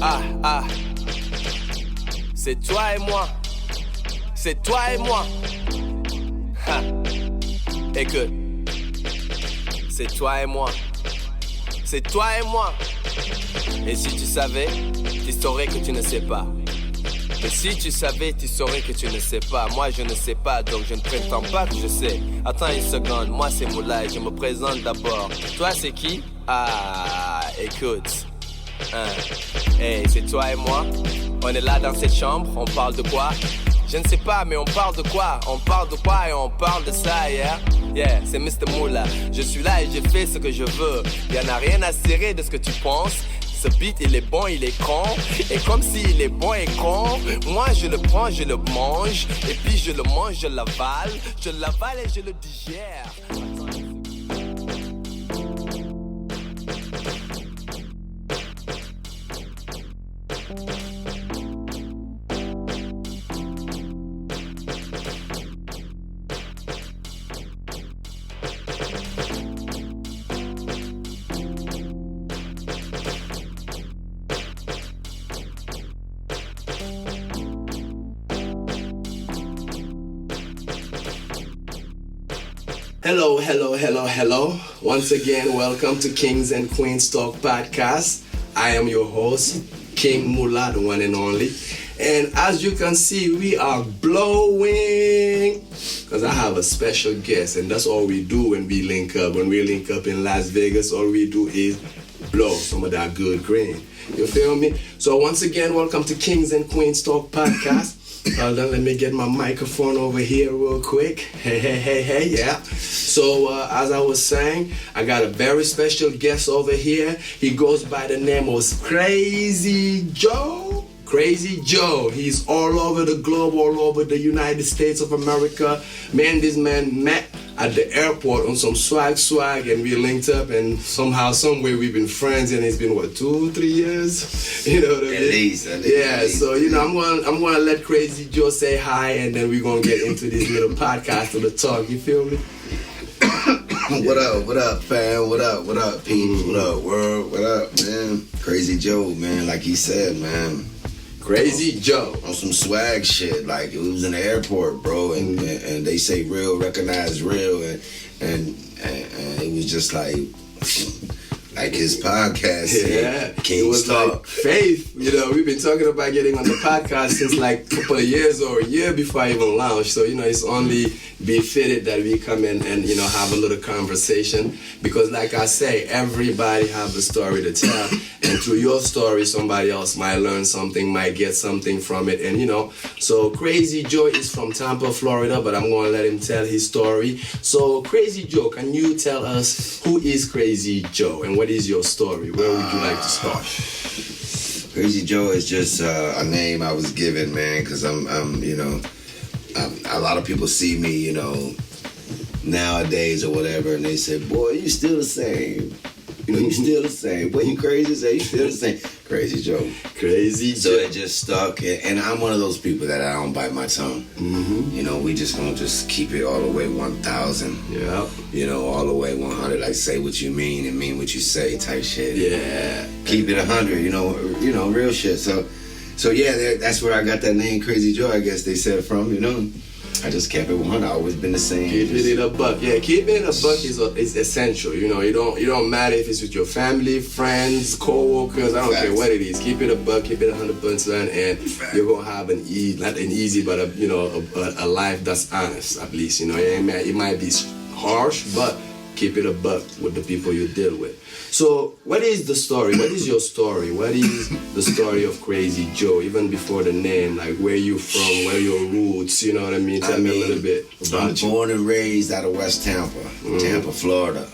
Ah, c'est toi et moi. C'est toi et moi. Ha. Écoute, c'est toi et moi. C'est toi et moi. Et si tu savais, tu saurais que tu ne sais pas. Et si tu savais, tu saurais que tu ne sais pas. Moi je ne sais pas, donc je ne prétends pas que je sais. Attends une seconde, moi c'est Moullah et je me présente d'abord. Toi c'est qui? Ah, écoute. Hey, c'est toi et moi. On est là dans cette chambre, on parle de quoi? Je ne sais pas, mais on parle de quoi? On parle de quoi et on parle de ça, yeah? Yeah, c'est Mr. Moullah. Je suis là et je fais ce que je veux. Y'en a rien à cirer de ce que tu penses. Ce beat il est bon, il est con. Et comme s'il est bon et con, moi je le prends, je le mange. Et puis je le mange, je l'avale. Je l'avale et je le digère. Hello. Once again, welcome to Kings and Queens Talk Podcast. I am your host, King Moullah, the one and only. And as you can see, we are blowing because I have a special guest, and that's all we do when we link up. When we link up in Las Vegas, all we do is blow some of that good green. You feel me? So once again, welcome to Kings and Queens Talk Podcast. Then let me get my microphone over here real quick. Hey, yeah. So as I was saying, I got a very special guest over here. He goes by the name of Crazy Joe. Crazy Joe. He's all over the globe, all over the United States of America. This man met at the airport on some swag, and we linked up, and somehow, someway we've been friends, and it's been 2-3 years, you know what I mean? At least. Yeah. So I'm gonna let Crazy Joe say hi, and then we're gonna get into this little podcast of the talk. You feel me? What up, fam? What up, peeps? What up, world? What up, man? Crazy Joe, man. Like he said, man. Crazy Joe. On some swag shit, like it was in the airport, bro, and they say real, recognize real, and it was just like his podcast. Yeah, KINGZ Talk. Like faith. We've been talking about getting on the podcast since like a couple of years or a year before I even launched. So it's only befitted that we come in and have a little conversation, because like I say, everybody have a story to tell, and through your story somebody else might learn something, might get something from it. And so Crazy Joe is from Tampa, Florida, but I'm gonna let him tell his story. So Crazy Joe, can you tell us who is Crazy Joe and what is your story? Where would you like to start? Crazy Joe is just a name I was given, man, because I'm a lot of people see me, nowadays or whatever, and they say, boy, you still the same. You still the same. Boy, you crazy? Say, you still the same. Crazy Joe. Crazy Joe. So it just stuck, and I'm one of those people that I don't bite my tongue. Mm-hmm. We just gonna just keep it all the way 1,000. Yeah. All the way 100. Like, say what you mean and mean what you say type shit. Yeah. Keep it 100, real shit. So yeah, that's where I got that name, Crazy Joe, I guess they said from, I just kept it 100. I've always been the same. Keeping it a buck. Yeah, keeping it a buck is essential. You don't matter if it's with your family, friends, co-workers. I don't care what it is. Keep it a buck. Keep it 100%, and you're gonna have not an easy, but a life that's honest. At least it might be harsh, but keep it a buck with the people you deal with. So, what is the story? What is your story? What is the story of Crazy Joe, even before the name? Like, where you from? Where your roots? You know what I mean? Tell me a little bit about you. I'm born and raised out of West Tampa, Tampa, Florida.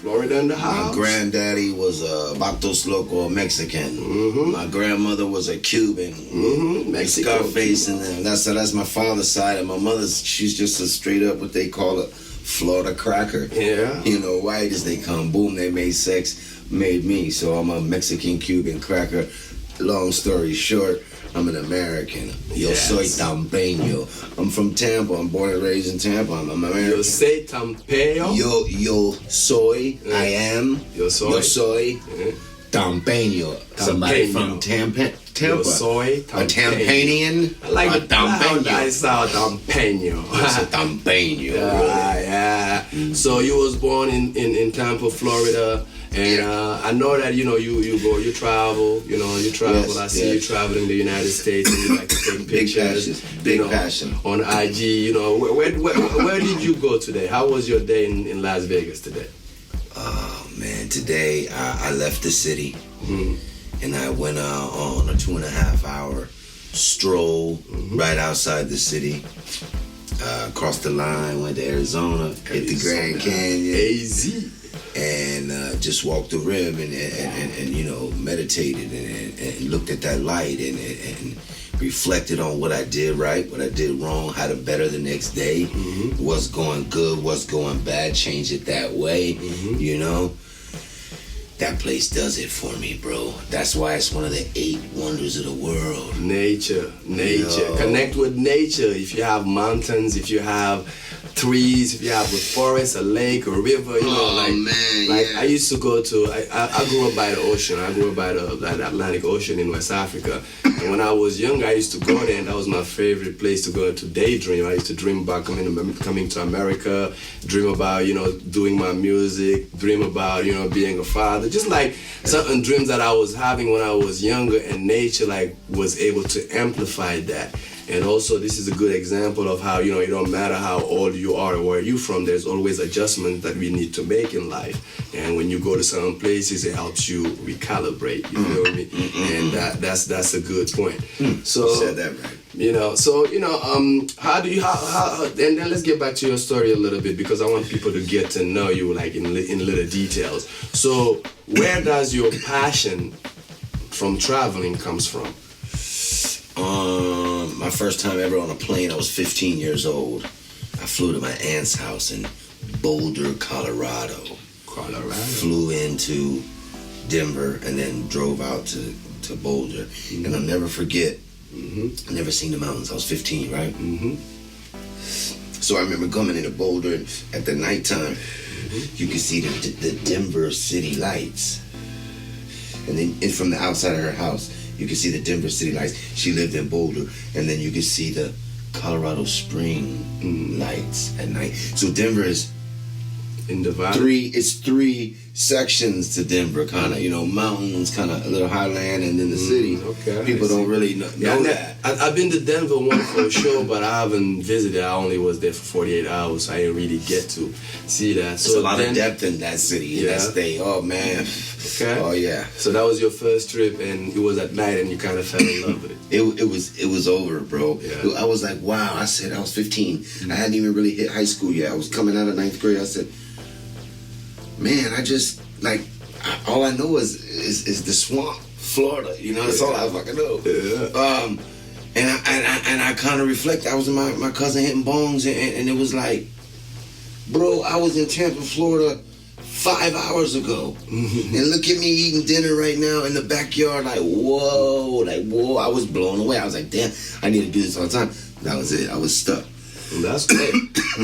Florida in the house. My granddaddy was a Batos Loco Mexican. Mm-hmm. My grandmother was a Cuban. Mm-hmm. Mexico. Scarface, and that's my father's side. And my mother's, she's just a straight up what they call a Florida cracker. Yeah. White as they come. Boom, they made sex, made me. So I'm a Mexican Cuban cracker. Long story short, I'm an American. Yo soy tampeño. I'm from Tampa. I'm born and raised in Tampa. I'm American. Yo say tampeño. Yo soy. I am. Yo soy. Tampeño. Somebody from Tampa. Yo soy A Tampanian. I like a the I saw Tampeño. It's a Tampeño. Yeah. So you was born in Tampa, Florida. And I know that you travel. Yes, I see you traveling the United States, and you like to take pictures. Big passion. On IG. Where did you go today? How was your day in Las Vegas today? Oh man, today I left the city and I went on a 2.5 hour stroll right outside the city. Crossed the line, went to Arizona, hit the Grand Canyon. AZ. And just walked the rim and meditated and looked at that light and reflected on what I did right, what I did wrong, how to better the next day, what's going good, what's going bad, change it that way, That place does it for me, bro. That's why it's one of the 8 wonders of the world. Nature. Connect with nature. If you have mountains, if you have trees, if you have a forest, a lake, a river, I used to go to, I grew up by the ocean. I grew up by the Atlantic Ocean in West Africa. And when I was young, I used to go there, and that was my favorite place to go to daydream. I used to dream about coming to America, dream about, doing my music, dream about, being a father. Just like certain dreams that I was having when I was younger, and nature was able to amplify that. And also, this is a good example of how, it don't matter how old you are or where you're from, there's always adjustments that we need to make in life. And when you go to certain places, it helps you recalibrate, you feel me? And that's a good point. So, you said that right. How do you, and then let's get back to your story a little bit, because I want people to get to know you, in little details. So, where does your passion from traveling comes from? My first time ever on a plane, I was 15 years old. I flew to my aunt's house in Boulder, Colorado. Flew into Denver and then drove out to Boulder. And I'll never forget, I never seen the mountains. I was 15, right? So I remember coming into Boulder, and at the nighttime, you could see the Denver city lights. And then from the outside of her house, you could see the Denver city lights. She lived in Boulder. And then you could see the Colorado Spring lights at night. So Denver is in the valley. It's 3 sections to Denver, kind of, mountains, kind of a little highland, and then the city. Okay. People don't really know that. I've been to Denver once for a show, but I haven't visited. I only was there for 48 hours, so I didn't really get to see that. There's a lot of depth in that city, in that state. Oh, man. Okay. Oh, yeah. So that was your first trip, and it was at night, and you kind of fell in love with it. It was over, bro. Yeah. I was like, wow. I said I was 15. I hadn't even really hit high school yet. I was coming out of 9th grade. I said, man, I just, all I know is the swamp, Florida. That's all I fucking know. Yeah. And I kind of reflect. I was in my cousin hitting bongs, and it was like, bro, I was in Tampa, Florida 5 hours ago. And look at me eating dinner right now in the backyard, whoa. I was blown away. I was like, damn, I need to do this all the time. That was it. I was stuck. That's great.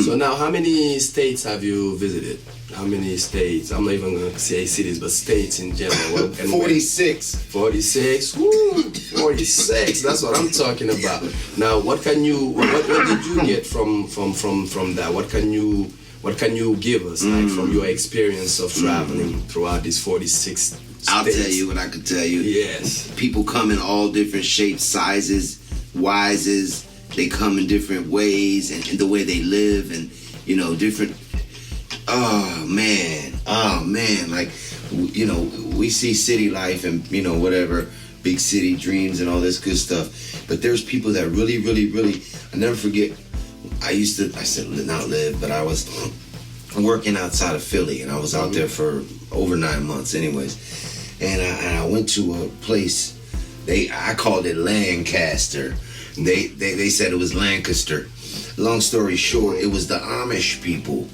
So now, how many states have you visited? How many states? I'm not even going to say cities, but states in general. 46. 46? Woo! 46. That's what I'm talking about. Now, what did you get from that? What can you give us, from your experience of traveling throughout these 46 states? I'll tell you what I can tell you. Yes. People come in all different shapes, sizes, wises. They come in different ways, and the way they live, and different. Oh man, we see city life and whatever, big city dreams and all this good stuff. But there's people that really, really, really. I never forget. I said not live, but I was working outside of Philly, and I was out there for over 9 months, anyways. And I went to a place. I called it Lancaster. They said it was Lancaster. Long story short, it was the Amish people.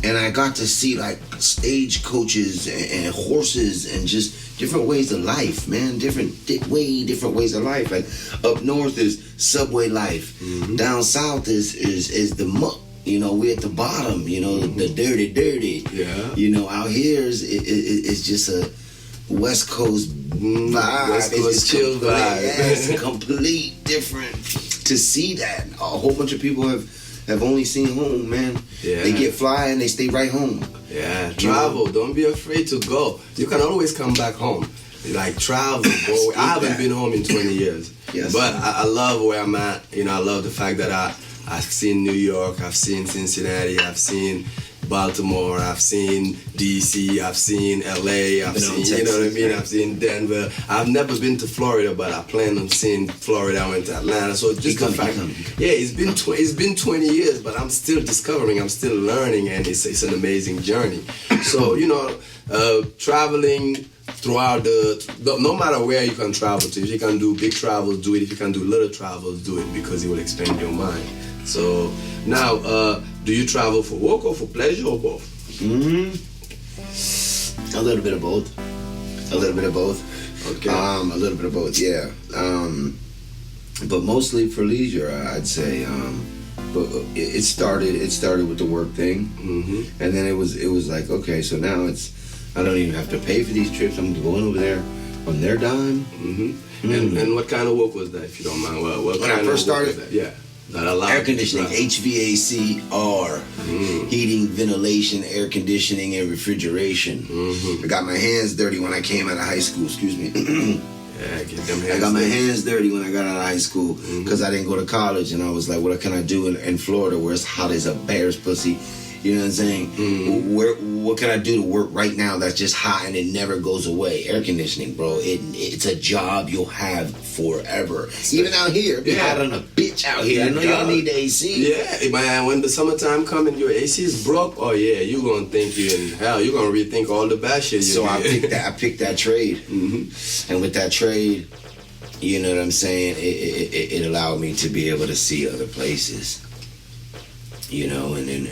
And I got to see stagecoaches and horses and just different ways of life, man. Different ways of life. Like up north is subway life. Down south is the muck. We're at the bottom. The dirty. Yeah. Out here is just West Coast vibe. West Coast chill vibe. It's complete different to see that. A whole bunch of people have only seen home, man. Yeah. They get fly and they stay right home. Yeah, travel. Don't be afraid to go. You can always come back home. Like, travel, bro. I haven't been home in 20 years. Yes. But I love where I'm at. You know, I love the fact that I've seen New York, I've seen Cincinnati, I've seen Baltimore, I've seen DC, I've seen LA, I've seen, you know what I mean? I've seen Denver. I've never been to Florida, but I plan on seeing Florida. I went to Atlanta. So just the fact, yeah, it's been 20 years, but I'm still discovering, I'm still learning, and it's an amazing journey. So, you know, traveling throughout no matter where you can travel to. If you can do big travels, do it. If you can do little travels, do it, because it will expand your mind. So now, do you travel for work or for pleasure or both? A little bit of both. Okay. A little bit of both, yeah. But mostly for leisure, I'd say. But it started with the work thing, and then it was like, okay, so now I don't even have to pay for these trips. I'm going over there on their dime. And what kind of work was that, if you don't mind? What when kind I first of work was started, that? Yeah. That allowed air conditioning, HVAC-R, heating, ventilation, air conditioning, and refrigeration. I got my hands dirty when I came out of high school. Excuse me. Yeah, get them hands. I got my hands dirty when I got out of high school because I didn't go to college, and I was like, what can I do in Florida where it's hot as a bear's pussy? You know what I'm saying? What can I do to work right now that's just hot and it never goes away? Air conditioning, bro. It's a job you'll have forever. Even out here, be hot on a bitch out here. I know y'all need the AC. Yeah, man. When the summertime comes and your AC is broke, oh yeah, you gonna think you in hell. You gonna rethink all the bad shit. So I picked that trade, and with that trade, you know what I'm saying? It allowed me to be able to see other places. You know, and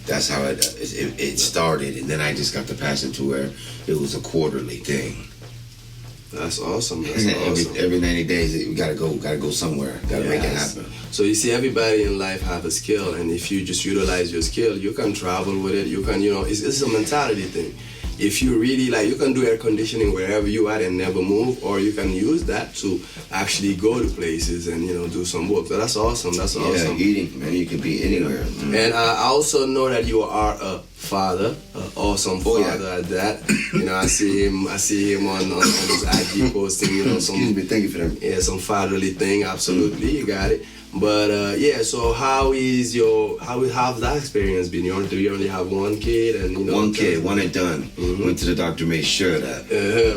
that's how it started, and then I just got the passion to where it was a quarterly thing. That's awesome. That's awesome. Every 90 days, we gotta go somewhere. Gotta make it happen. So you see, everybody in life have a skill, and if you just utilize your skill, you can travel with it. You can, you know, it's a mentality thing. If you really like, you can do air conditioning wherever you are and never move, or you can use that to actually go to places and, you know, do some work. So that's awesome. That's awesome. Yeah, eating, man, you can be anywhere. And I also know that you are a father, an awesome father at that. You know, I see him on his IG posting, you know, some. Excuse me, thank you for that. Yeah, some fatherly thing. Absolutely, you got it. But yeah, so how's that experience been? Do you only have one kid? And you know, one kid, one and done. Went to the doctor, made sure that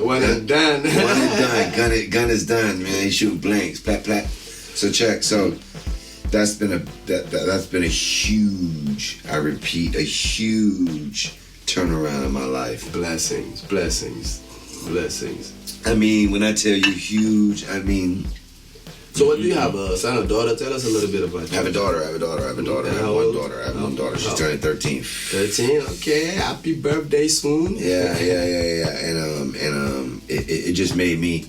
one and done. One and done. Gun is done, man. He shoot blanks, plat plat. So check. So that's been a huge. I repeat, a huge turnaround in my life. Blessings. I mean, when I tell you huge, I mean. So what do you have, a son or daughter? Tell us a little bit about you. I have a daughter. I have one daughter. She's turning 13. 13, okay. Happy birthday soon. Yeah. And it just made me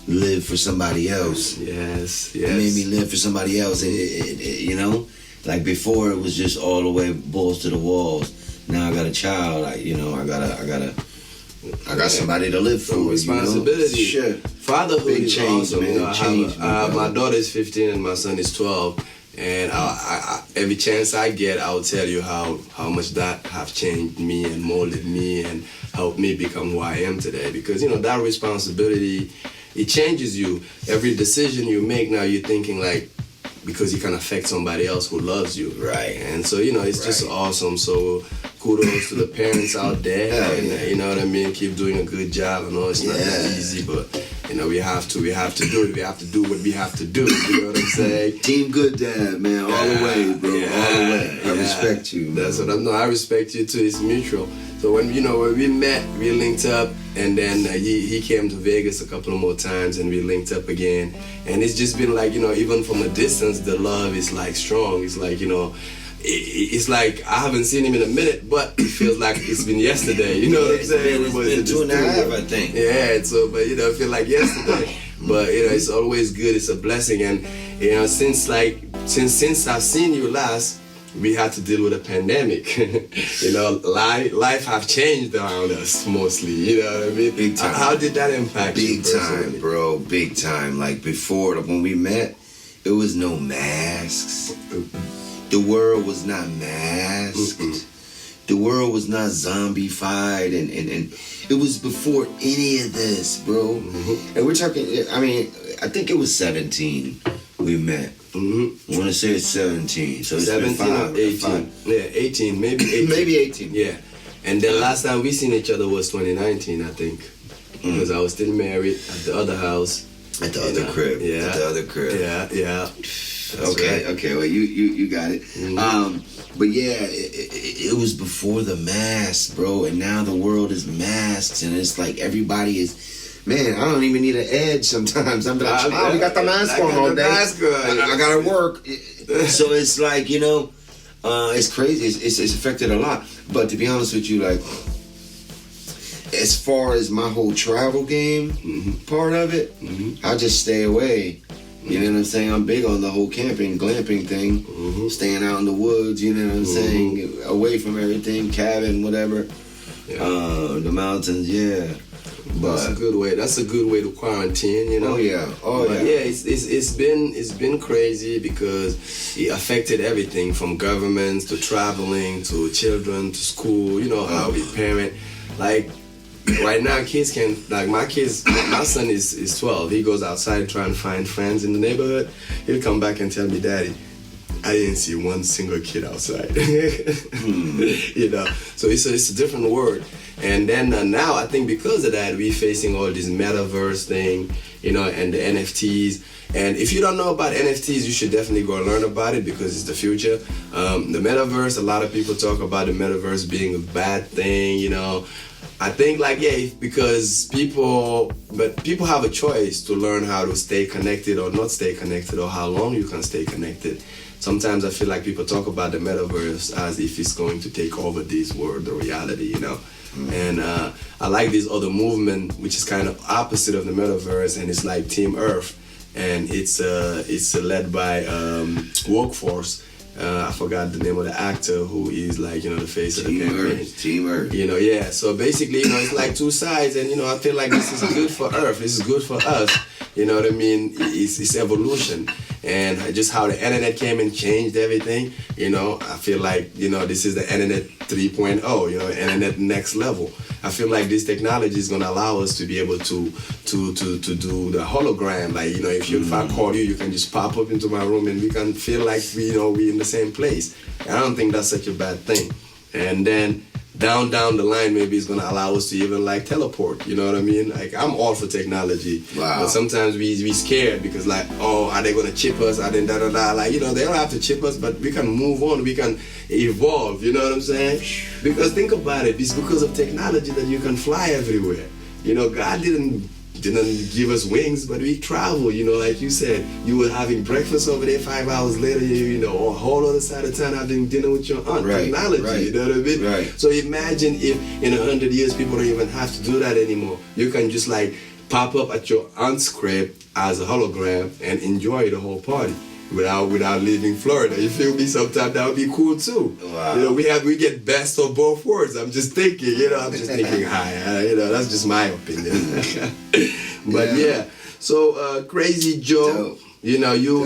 live for somebody else. Yes. It made me live for somebody else. You know, like before it was just all the way balls to the walls. Now I got a child. I got somebody to live for. Responsibility. You know? Sure. Fatherhood big is change, awesome. Man. You know, change, my daughter is 15 and my son is 12. And I every chance I get, I'll tell you how much that have changed me and molded me and helped me become who I am today. Because, you know, that responsibility, it changes you. Every decision you make now, you're thinking like, because you can affect somebody else who loves you. Right. And so, you know, it's just awesome. So kudos to the parents out there. And you know what I mean? Keep doing a good job. I know it's not that easy, but you know, we have to do it. We have to do what we have to do. You know what I'm saying? Team Good Dad, man. All the way, bro. All the way. I respect you, man. That's what I'm. No, I respect you too. It's mutual. So when we met, we linked up, and then he came to Vegas a couple of more times, and we linked up again. And it's just been like, you know, even from a distance, the love is like strong. It's like, you know, it's like I haven't seen him in a minute, but it feels like it's been yesterday. You know what I'm saying? It's been 2.5, I think. Yeah. So, but you know, I feel like yesterday. But you know, it's always good. It's a blessing, and you know, since I've seen you last. we had to deal with a pandemic. You know, life have changed around us mostly. You know what I mean? Big time. How did that impact you Big personally? time, bro. Big time. Like before, when we met, it was no masks. The world was not masked. The world was not zombified, and it was before any of this, bro. And we're talking, I mean, I think it was 17 we met. I want to say it's 17. So it's 17 or 18. Yeah, 18, maybe 18. Maybe 18. Yeah. And the last time we seen each other was 2019, I think. Because I was still married at the other house. At the other crib. Yeah. At the other crib. Yeah. Okay, right. Okay. Well, you got it. But yeah, it was before the mask, bro. And now the world is masked, and it's like everybody is. Man, I don't even need an edge sometimes. I'm like, oh, we got the mask on all day. I gotta work. So it's like, you know, it's crazy. It's affected a lot. But to be honest with you, like, as far as my whole travel game part of it, I just stay away. You know what I'm saying? I'm big on the whole camping, glamping thing. Staying out in the woods, you know what I'm saying? Away from everything, cabin, whatever. Yeah. The mountains, yeah. But that's a good way. That's a good way to quarantine, you know. But yeah. It's been crazy because it affected everything from governments to traveling to children to school. You know how we parent. Like right now, kids can my son is 12. He goes outside trying to find friends in the neighborhood. He'll come back and tell me, Daddy, I didn't see one single kid outside. You know, so it's a different world. And then now I think because of that, we're facing all this metaverse thing, you know, and the NFTs. And if you don't know about NFTs, you should definitely go learn about it because it's the future. The metaverse, a lot of people talk about the metaverse being a bad thing, you know. I think because people have a choice to learn how to stay connected or not stay connected or how long you can stay connected. Sometimes I feel like people talk about the metaverse as if it's going to take over this world, the reality, you know. And I like this other movement, which is kind of opposite of the metaverse, and it's like Team Earth, and it's led by Workforce. I forgot the name of the actor who is like, you know, the face of the campaign. Team Earth. You know, yeah. So basically, you know, it's like two sides, and you know, I feel like this is good for Earth. This is good for us. You know what I mean? It's evolution, and just how the internet came and changed everything. You know, I feel like, you know, this is the internet 3.0. You know, internet next level. I feel like this technology is gonna allow us to be able to do the hologram. Like, you know, if I call you, you can just pop up into my room and we can feel like we're in the same place. And I don't think that's such a bad thing. And then down the line, maybe it's gonna allow us to even like teleport. You know what I mean? Like, I'm all for technology. Wow. But sometimes we scared because like, oh, are they gonna chip us? Are they da-da-da? Like, you know, they don't have to chip us, but we can move on. We can evolve. You know what I'm saying? Because think about it. It's because of technology that you can fly everywhere. You know, God didn't give us wings, but we travel. You know, like you said, you were having breakfast over there, 5 hours later, you know, a whole other side of town having dinner with your aunt. Right, technology, right, you know what I mean? Right. So imagine if in 100 years people don't even have to do that anymore. You can just like pop up at your aunt's crib as a hologram and enjoy the whole party without leaving Florida. You feel me? Sometimes that would be cool too. Wow. You know, we get best of both worlds. I'm just thinking, you know, high. You know, that's just my opinion. But yeah. So Crazy Joe, Dope. you know, you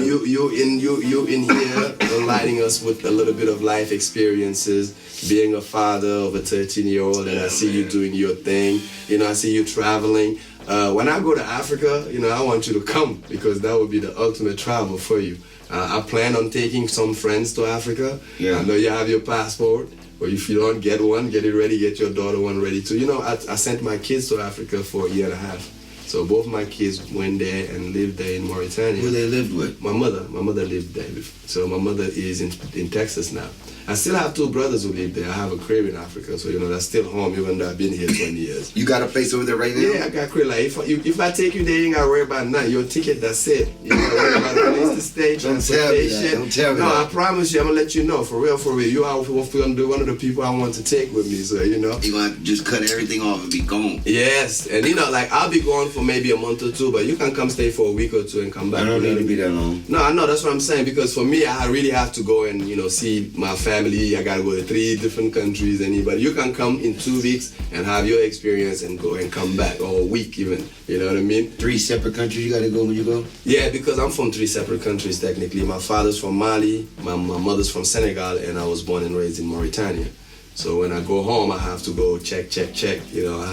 in here enlightening us with a little bit of life experiences, being a father of a 13-year-old, and I see you doing your thing. You know, I see you traveling. When I go to Africa, you know, I want you to come because that would be the ultimate travel for you. I plan on taking some friends to Africa. Yeah. I know you have your passport, but if you don't get one, get it ready, get your daughter one ready too. You know, I sent my kids to Africa for a year and a half. So both my kids went there and lived there in Mauritania. Who they lived with? My mother lived there. So my mother is in Texas now. I still have two brothers who live there. I have a crib in Africa, so you know that's still home even though I've been here 20 years. You got a place over there right now? Yeah, I got a crib. Like if I take you there, you ain't gotta worry about nothing. Your ticket, that's it. You gotta worry about a place to stay, transportation. Don't tell me that. No, I promise you, I'm gonna let you know. For real. You are one of the people I want to take with me, so you know. You want to just cut everything off and be gone. Yes, and you know, like I'll be going for maybe a month or two, but you can come stay for a week or two and come back. I don't need to be that long. No, I know, that's what I'm saying, because for me, I really have to go and, see my family. I gotta go to 3 different countries, but you can come in 2 weeks and have your experience and go and come back, or a week even, you know what I mean? 3 separate countries you gotta go when you go? Yeah, because I'm from 3 separate countries, technically. My father's from Mali, my mother's from Senegal, and I was born and raised in Mauritania. So when I go home, I have to go check. I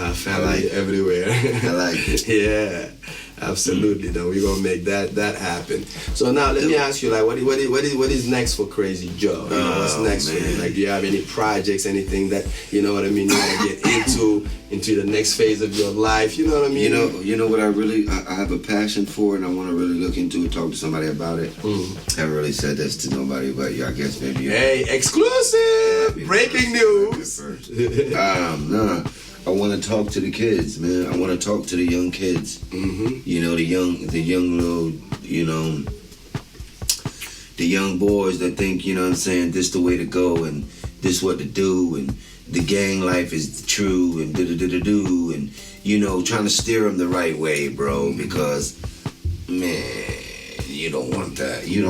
have family everywhere. I like it. Yeah, absolutely. Then we're gonna make that happen. So now let me ask you, like, what is next for Crazy Joe? What's next for you? Like, do you have any projects, anything that you want to get into the next phase of your life? You know what I mean? You know what I have a passion for, and I want to really look into it, talk to somebody about it. I haven't really said this to nobody, but I guess maybe. Hey, exclusive! Breaking news! Nah. I want to talk to the kids, man. I want to talk to the young kids. Mm-hmm. The young little, the young boys that think, this the way to go and this what to do and the gang life is true and do and trying to steer them the right way, bro. Because, man, you don't want that. Yeah,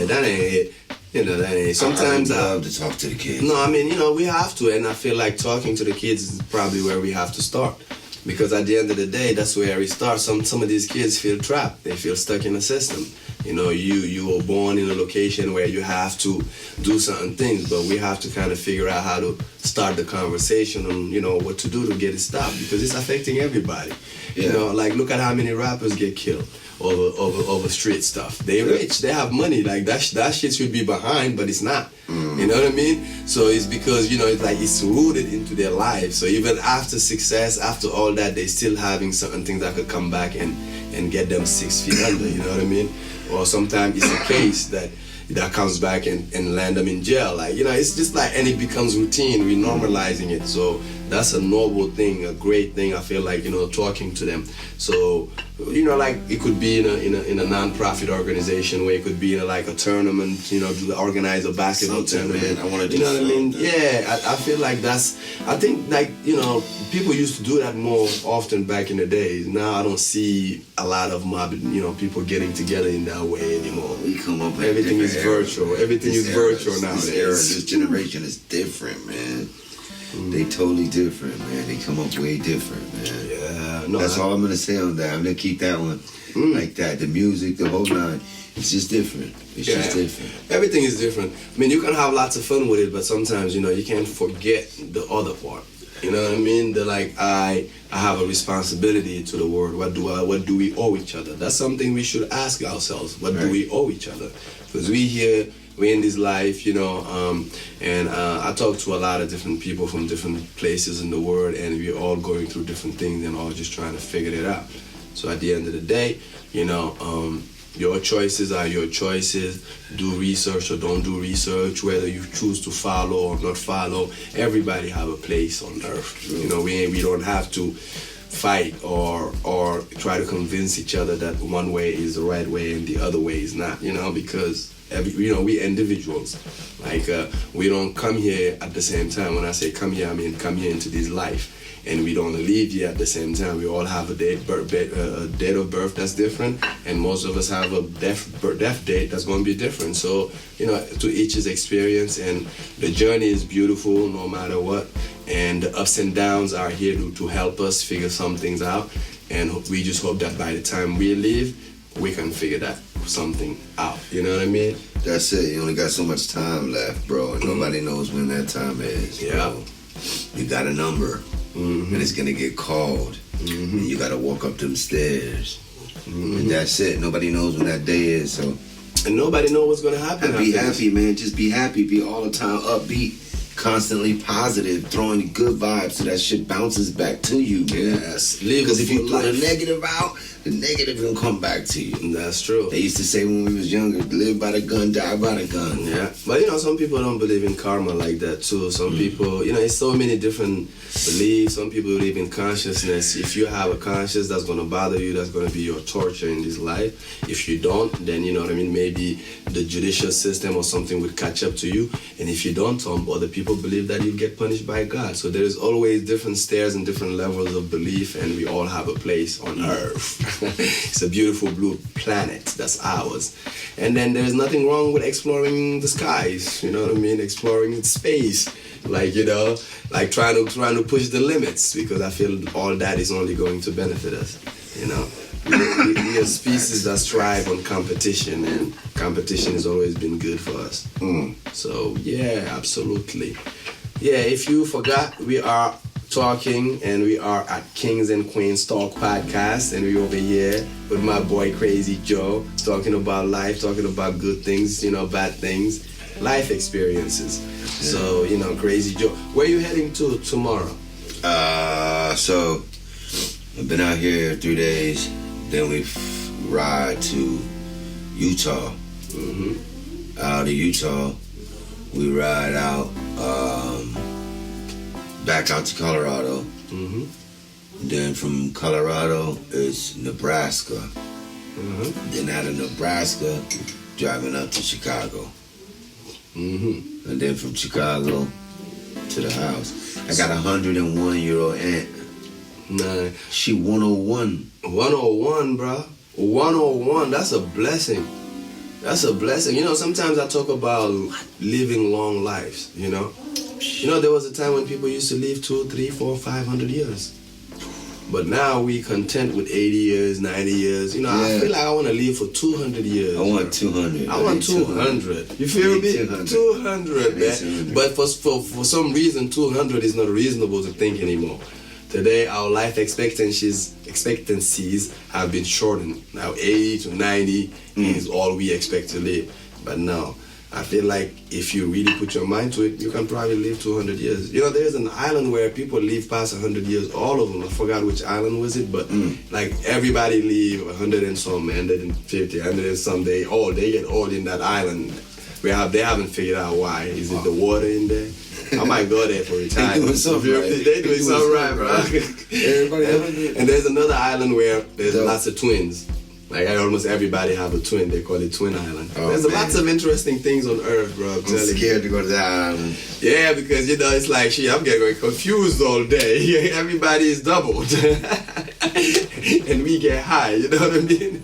that ain't it. That ain't. Sometimes I love to talk to the kids. No, we have to, and I feel like talking to the kids is probably where we have to start, because at the end of the day, that's where we start. Some of these kids feel trapped. They feel stuck in a system. You were born in a location where you have to do certain things, but we have to kind of figure out how to start the conversation on what to do to get it stopped, because it's affecting everybody. Yeah. Like, look at how many rappers get killed over street stuff. They're rich, they have money. Like that shit should be behind, but it's not. You know what I mean? So it's because it's like it's rooted into their life. So even after success, after all that, they still having certain things that could come back and get them 6 feet under. You know what I mean? Or sometimes it's a case that comes back and land them in jail. Like, it's just like, and it becomes routine. We're normalizing it. So that's a noble thing, a great thing. I feel like, talking to them. So, like it could be in a non-profit organization, where it could be in a tournament, to organize a basketball tournament. Man, I want to do what I mean? something. Yeah, I feel like I think people used to do that more often back in the days. Now I don't see a lot of people getting together in that way anymore. We come up with everything is virtual. Everything is virtual nowadays. This generation is different, man. They totally different, man. They come up way different, man. Yeah, no. That's all I'm gonna say on that. I'm gonna keep that one like that. The music, the whole nine. It's just different. It's just different. Everything is different. I mean, you can have lots of fun with it, but sometimes you can't forget the other part. You know what I mean? They're like, I have a responsibility to the world. What do we owe each other? That's something we should ask ourselves. What do we owe each other? Because we're in this life, and I talk to a lot of different people from different places in the world, and we're all going through different things and all just trying to figure it out. So at the end of the day, your choices are your choices. Do research or don't do research, whether you choose to follow or not follow. Everybody have a place on earth. True. We don't have to fight or try to convince each other that one way is the right way and the other way is not, because we individuals. Like, we don't come here at the same time. When I say come here, I mean come here into this life. And we don't leave here at the same time. We all have a date of birth that's different, and most of us have a death date that's going to be different. So, to each his experience, and the journey is beautiful no matter what. And the ups and downs are here to help us figure some things out. And we just hope that by the time we leave, we can figure that something out. You know what I mean? That's it. You only got so much time left, bro. And nobody knows when that time is. Bro. Yeah. You got a number. And it's gonna get called. And you gotta walk up them stairs. And that's it. Nobody knows when that day is. So, and nobody knows what's gonna happen. And be happy, man. Just be happy. Be all the time upbeat, constantly positive, throwing good vibes so that shit bounces back to you, man. Yes. Because if you throw the negative out, the negative will come back to you. That's true. They used to say when we was younger, live by the gun, die by the gun. Yeah. But some people don't believe in karma like that too. Some people, it's so many different beliefs. Some people believe in consciousness. If you have a conscience that's going to bother you, that's going to be your torture in this life. If you don't, then maybe the judicial system or something would catch up to you. And if you don't, other people people believe that you get punished by God. So there's always different stairs and different levels of belief, and we all have a place on Earth. It's a beautiful blue planet, that's ours. And then there's nothing wrong with exploring the skies, you know what I mean? Exploring space, like, you know, like trying to push the limits, because I feel all that is only going to benefit us, you know? We're a species that strive on competition, and competition has always been good for us. So yeah, absolutely. Yeah, if you forgot, we are talking, and we are at Kings and Queens Talk Podcast, and we're over here with my boy Crazy Joe, talking about life, talking about good things, you know, bad things, life experiences. So, you know, Crazy Joe, where are you heading to tomorrow? So I've been out here 3 days. Then we ride to Utah. Out of Utah, we ride out back out to Colorado. Then from Colorado is Nebraska. Then out of Nebraska, driving up to Chicago. And then from Chicago to the house. I got a 101-year-old aunt. Nah. She 101. 101, bro. 101, that's a blessing. That's a blessing. You know, sometimes I talk about living long lives, you know? You know, there was a time when people used to live 200, 300, 400, 500 years. But now we content with 80 years, 90 years. You know, I feel like I want to live for 200 years. I want 200. I want 200. You feel me? 200, man. But for some reason, 200 is not reasonable to think anymore. Today, our life expectancies have been shortened. Now, 80 to 90 is all we expect to live. But now, I feel like if you really put your mind to it, you can probably live 200 years. You know, there's an island where people live past 100 years, all of them. I forgot which island was it, but like everybody live 100 and some, 150, 100 and some. They get old in that island. They haven't figured out why. Is it the water in there? I might go there for retirement. They doing something right. They doing something right, bro. And there's another island where there's lots of twins. Like almost everybody have a twin. They call it Twin Island. There's lots of interesting things on Earth, bro. I'm scared to go to that island. Yeah, because you know it's like shit. I'm getting confused all day. Everybody is doubled, and we get high. You know what I mean?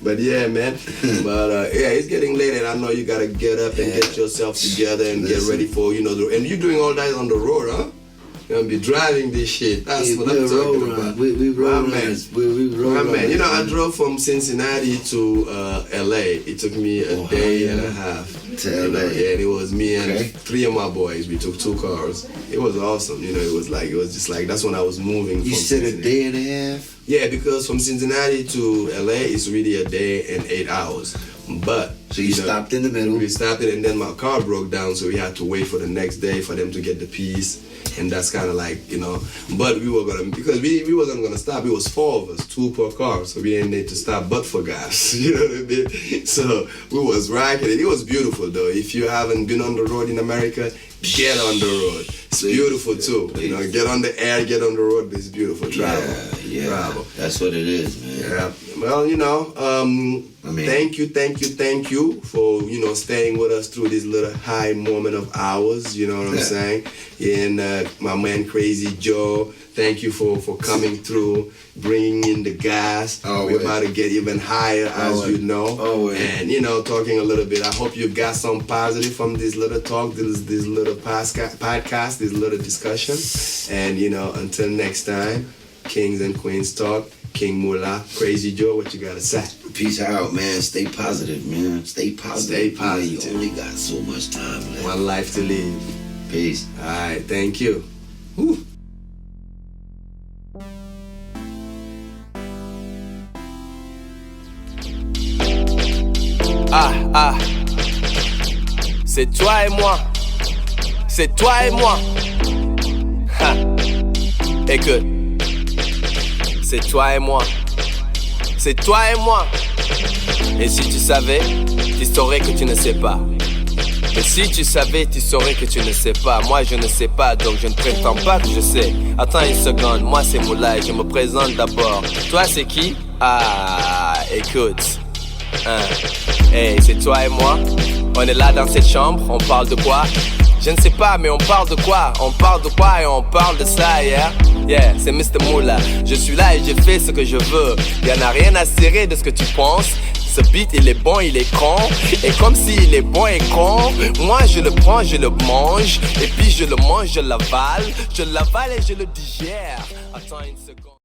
But yeah, man. But yeah, it's getting late, and I know you gotta get up and get yourself together and get ready for and you're doing all that on the road, huh? You're gonna be driving this shit. That's what I'm talking about. We roll runners. We roll runners. Man, you know, I drove from Cincinnati to LA. It took me a day and a half to LA. Yeah, and it was me and 3 of my boys. We took 2 cars. It was awesome. You know, it was just like that's when I was moving. You said a day and a half? Yeah, because from Cincinnati to LA it's really a day and 8 hours. But so you stopped in the middle. We stopped it, and then my car broke down, so we had to wait for the next day for them to get the piece. And that's kind of like, you know, but we were gonna, because we wasn't gonna stop. It was 4 of us, 2 per car, so we didn't need to stop but for gas. You know what I mean? So we was rocking it. It was beautiful though. If you haven't been on the road in America, get on the road. It's beautiful too. You know, get on the air, get on the road. It's beautiful. Travel. Yeah. Travel. That's what it is, man. Yeah. Well, you know, thank you for, you know, staying with us through this little high moment of ours. You know what I'm saying? And my man Crazy Joe, thank you for coming through, bringing in the gas. We're about to get even higher, as you know. And, you know, talking a little bit. I hope you got some positive from this little talk, this little podcast, this little discussion. And, you know, until next time, Kings and Queens Talk, King MOULAH, Crazy Joe, what you gotta say? Peace out, man. Stay positive, man. Stay positive. Stay positive. You only got so much time left. One life to live. Peace. All right, thank you. Whew. C'est toi et moi. C'est toi et moi. Ha. Écoute. C'est toi et moi. C'est toi et moi. Et si tu savais, tu saurais que tu ne sais pas. Et si tu savais, tu saurais que tu ne sais pas. Moi je ne sais pas, donc je ne prétends pas que je sais. Attends une seconde, moi c'est Moullah et je me présente d'abord. Toi c'est qui? Ah, écoute. Hey, c'est toi et moi. On est là dans cette chambre, on parle de quoi? Je ne sais pas, mais on parle de quoi? On parle de quoi et on parle de ça, yeah? Yeah, c'est Mr. Moula. Je suis là et je fais ce que je veux. Y'en a rien à cirer de ce que tu penses. Ce beat il est bon, il est con. Et comme s'il est bon et con, moi je le prends, je le mange. Et puis je le mange, je l'avale et je le digère. Attends une seconde.